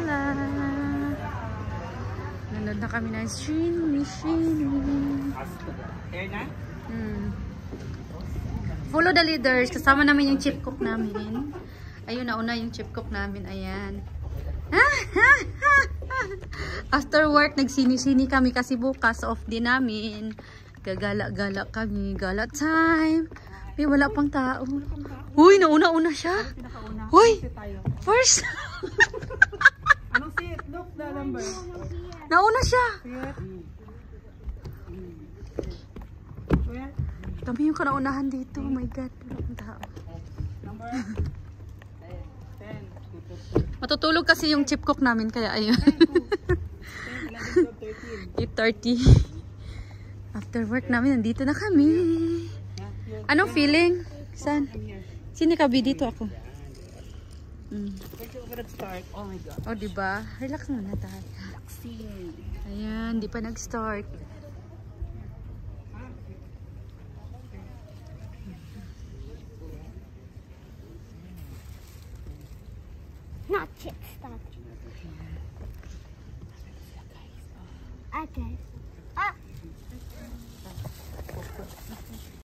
Cinderella. Nanood na kami ng Shinny. Follow the leaders. Kasama namin yung chip cook namin. Ayun, nauna yung chip cook namin. Ayan. After work, nagsini-sini kami kasi bukas off din namin. Gagala-gala kami. Gala time. May wala pang tao. Uy, nauna-una siya. Uy, first. Anong seat? Look, the number. Nauna siya. Where? Kami yung kanaunahan dito. Oh my God, wala pang tao. Number 10. Matutulog kasi yung chip cook namin, kaya ayun. 8:30. After work namin, nandito na kami. Anong feeling? San? Sini kabi dito ako. Oh my God. Oh, diba? Relax muna tayo. Relaxing. Ayan, di pa nag-start. Not yet start. Okay.